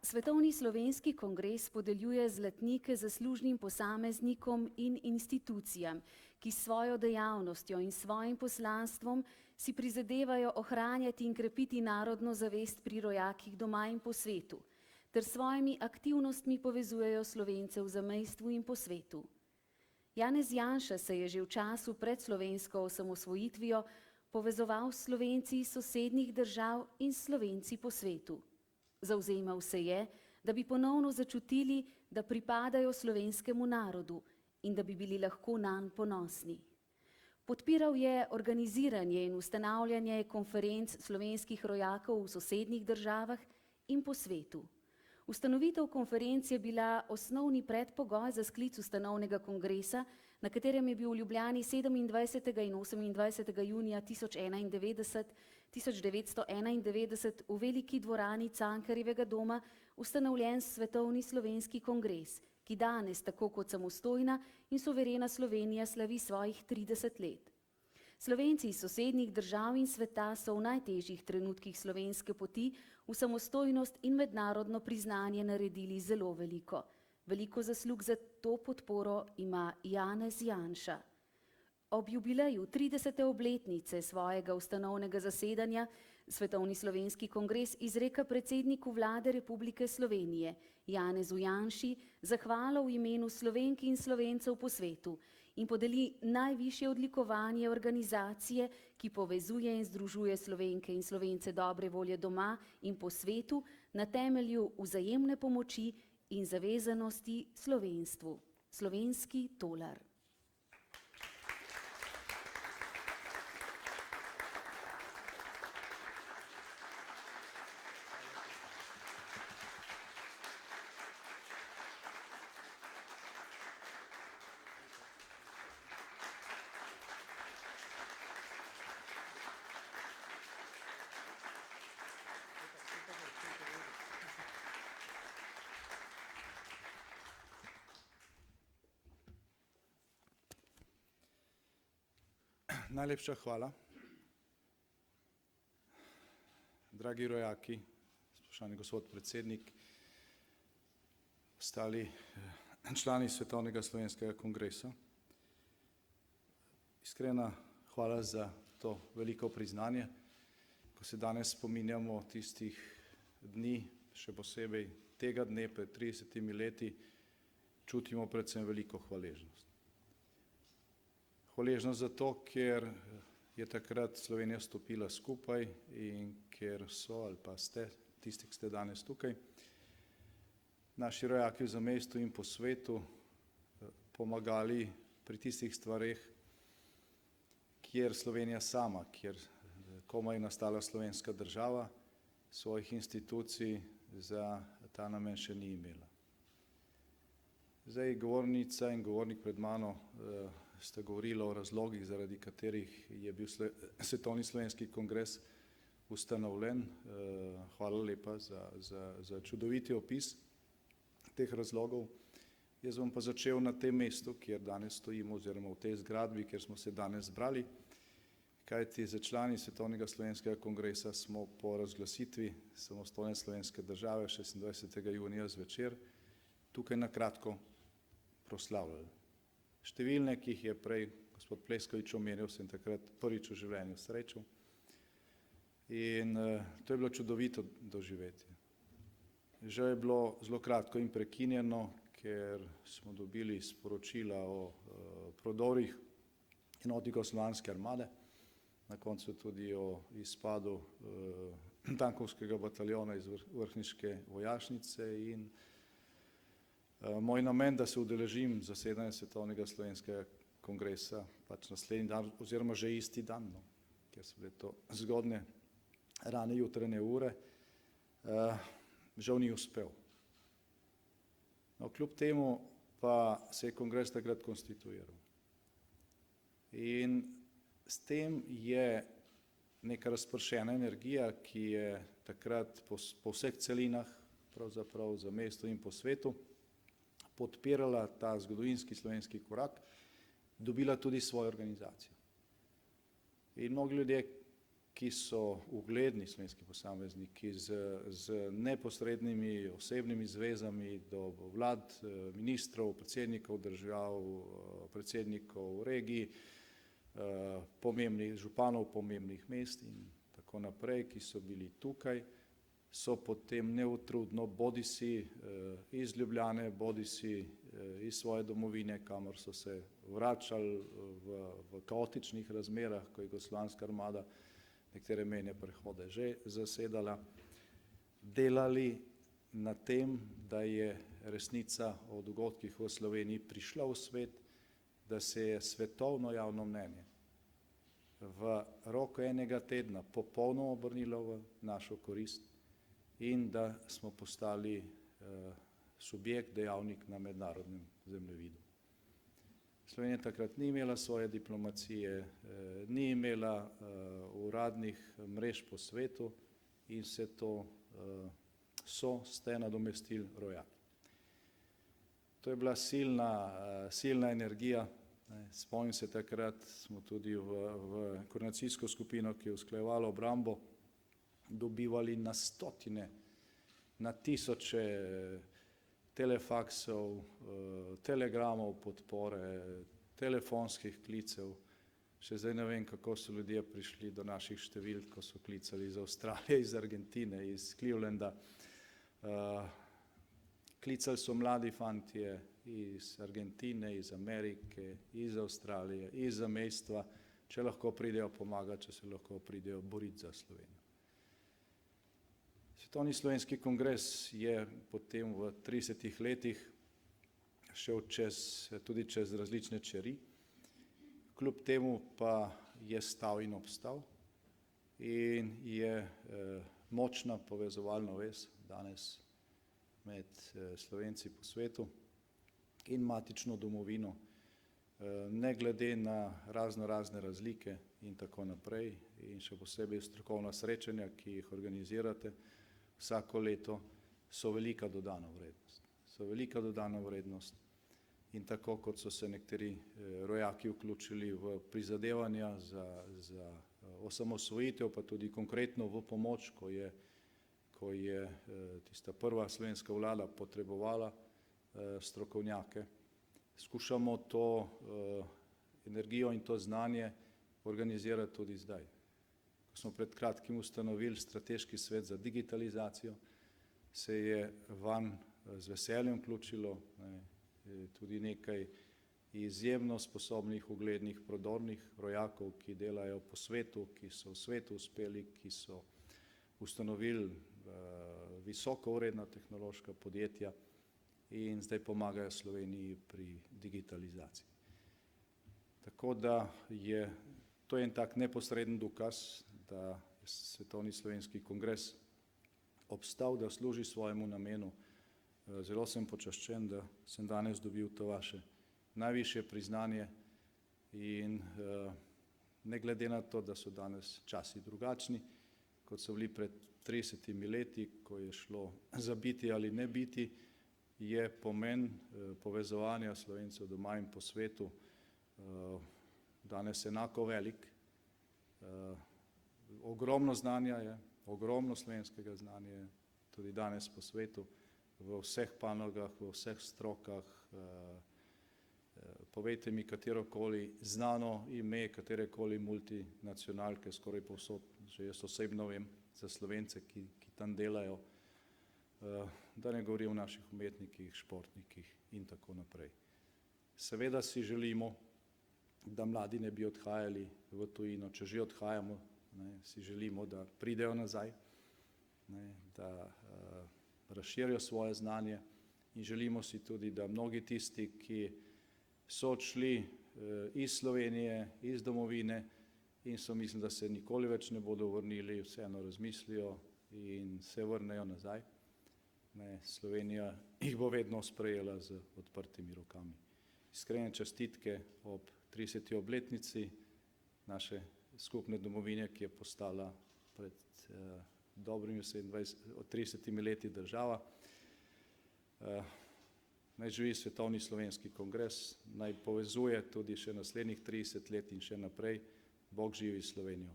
Svetovni slovenski kongres podeljuje zlatnike zaslužnim posameznikom in institucijam, ki s svojo dejavnostjo in svojim poslanstvom si prizadevajo ohranjati in krepiti narodno zavest pri rojakih doma in po svetu, ter svojimi aktivnostmi povezujejo Slovence v zamejstvu in po svetu. Janez Janša se je že v času pred slovensko osamosvojitvijo povezoval s Slovenci iz sosednjih držav in Slovenci po svetu. Zavzemal se je, da bi ponovno začutili, da pripadajo slovenskemu narodu in da bi bili lahko nanj ponosni. Podpiral je organiziranje in ustanavljanje konferenc slovenskih rojakov v sosednjih državah in po svetu. Ustanovitev konferenc je bila osnovni predpogoj za sklic ustanovnega kongresa, na katerem je bil v Ljubljani 27. in 28. junija 1991 v veliki dvorani Cankarjevega doma ustanovljen Svetovni slovenski kongres, ki danes, tako kot samostojna in suverena Slovenija, slavi svojih 30 let. Slovenci iz sosednjih držav in sveta so v najtežjih trenutkih slovenske poti v samostojnost in mednarodno priznanje naredili zelo veliko. Veliko zaslug za to podporo ima Janez Janša. Ob jubileju 30. obletnice svojega ustanovnega zasedanja Svetovni slovenski kongres izreka predsedniku Vlade Republike Slovenije Janezu Janši zahvalo v imenu Slovenk in Slovencev po svetu in podeli najvišje odlikovanje organizacije, ki povezuje in združuje Slovenke in Slovence dobre volje doma in po svetu na temelju vzajemne pomoči in zavezanosti slovenstvu. Slovenski tolar. Najlepša hvala. Dragi rojaki, spoštovani gospod predsednik, ostali člani Svetovnega slovenskega kongresa. Iskrena hvala za to veliko priznanje, ko se danes spominjamo tistih dni, še posebej tega dne pred 30 leti, čutimo predvsem veliko hvaležnost. Hvaležnost zato, ker je takrat Slovenija stopila skupaj in ker so ali pa ste, tisti, ki ste danes tukaj, naši rojaki v zamejstvu in po svetu pomagali pri tistih stvareh, kjer Slovenija sama, kjer komaj nastala slovenska država, svojih institucij za ta namen še ni imela. Zdaj, govornica in govornik pred mano sta govorila o razlogih, zaradi katerih je bil Svetovni slovenski kongres ustanovljen. Hvala lepa za čudoviti opis teh razlogov. Jaz bom pa začel na tem mestu, kjer danes stojimo, oziroma v tej zgradbi, kjer smo se danes zbrali, kajti za člani Svetovnega slovenskega kongresa smo po razglasitvi samostojne slovenske države 26. junija zvečer tukaj na kratko proslavljali. Številne, ki jih je prej gospod Pleskovič omenil, sem takrat prvič v življenju srečal in to je bilo čudovito doživetje. Žal je bilo zelo kratko in prekinjeno, ker smo dobili sporočila o prodorih enot jugoslovanske armade, na koncu tudi o izpadu tankovskega bataljona iz vrhniške vojašnice in moj namen, da se udeležim zasedanja Svetovnega slovenskega kongresa pač naslednji dan oziroma že isti dan, ker so bile to zgodne rane jutranje ure, žal ni uspel. No, kljub temu pa se je kongres takrat konstituiral. In s tem je neka razpršena energija, ki je takrat po vseh celinah, pravzaprav za mesto in po svetu, podpirala ta zgodovinski slovenski korak, dobila tudi svojo organizacijo. In mnogi ljudje, ki so ugledni slovenski posamezniki z neposrednimi osebnimi zvezami do vlad, ministrov, predsednikov držav, predsednikov regij, pomembnih županov pomembnih mest in tako naprej, ki so bili tukaj, so potem neutrudno bodisi iz Ljubljane, bodisi iz svoje domovine, kamor so se vračali v kaotičnih razmerah, ko je jugoslovanska armada nekatere mejne prehode že zasedala, delali na tem, da je resnica o dogodkih v Sloveniji prišla v svet, da se je svetovno javno mnenje v roku enega tedna popolnoma obrnilo v našo korist in da smo postali subjekt, dejavnik na mednarodnem zemljevidu. Slovenija takrat ni imela svoje diplomacije, ni imela uradnih mrež po svetu in vse to ste nadomestili rojaki. To je bila silna energija. Spomnim se, takrat smo tudi v koordinacijsko skupino, ki je usklajevala obrambo, dobivali na stotine, na tisoče telefaksov, telegramov podpore, telefonskih klicev. Še zdaj ne vem, kako so ljudje prišli do naših številk, ko so klicali iz Avstralije, iz Argentine, iz Clevelanda. Klicali so mladi fantje iz Argentine, iz Amerike, iz Avstralije, iz zamejstva, če lahko pridejo pomagati, če se lahko pridejo boriti za Slovenijo. Svetovni slovenski kongres je potem v 30 letih šel tudi čez različne čeri, kljub temu pa je stal in obstal in je močna povezovalna vez danes med Slovenci po svetu in matično domovino, ne glede na razne razlike in tako naprej, in še posebej strokovna srečanja, ki jih organizirate vsako leto, so velika dodana vrednost. So velika dodana vrednost in tako kot so se nekateri rojaki vključili v prizadevanja za osamosvojitev, pa tudi konkretno v pomoč, ko je tista prva slovenska vlada potrebovala strokovnjake, skušamo to energijo in to znanje organizirati tudi zdaj. Ko smo pred kratkim ustanovili strateški svet za digitalizacijo, se je vanj z veseljem vključilo tudi nekaj izjemno sposobnih, uglednih, prodornih rojakov, ki delajo po svetu, ki so v svetu uspeli, ki so ustanovili visoko vredna tehnološka podjetja in zdaj pomagajo Sloveniji pri digitalizaciji. Tako da je to en tak neposreden dokaz, da je Svetovni slovenski kongres obstal, da služi svojemu namenu. Zelo sem počaščen, da sem danes dobil to vaše najvišje priznanje in ne glede na to, da so danes časi drugačni, kot so bili pred 30 leti, ko je šlo za biti ali ne biti, je pomen povezovanja Slovencev doma in po svetu danes enako velik. Ogromno znanja je, ogromno slovenskega znanja je tudi danes po svetu, v vseh panogah, v vseh strokah. Povejte mi katerokoli znano ime, katerekoli multinacionalke, skoraj povsod, že jaz osebno vem za Slovence, ki tam delajo, da ne govorim o naših umetnikih, športnikih in tako naprej. Seveda si želimo, da mladi ne bi odhajali v tujino, če že odhajamo, si želimo, da pridejo nazaj, da razširijo svoje znanje in želimo si tudi, da mnogi tisti, ki so odšli iz Slovenije, iz domovine in so mislili, da se nikoli več ne bodo vrnili, vseeno razmislijo in se vrnejo nazaj. Slovenija jih bo vedno sprejela z odprtimi rokami. Iskrene čestitke ob 30. obletnici naše skupne domovine, ki je postala pred dobrimi 30 leti država. Naj živi Svetovni slovenski kongres, naj povezuje tudi še naslednjih 30 let in še naprej. Bog živi Slovenijo.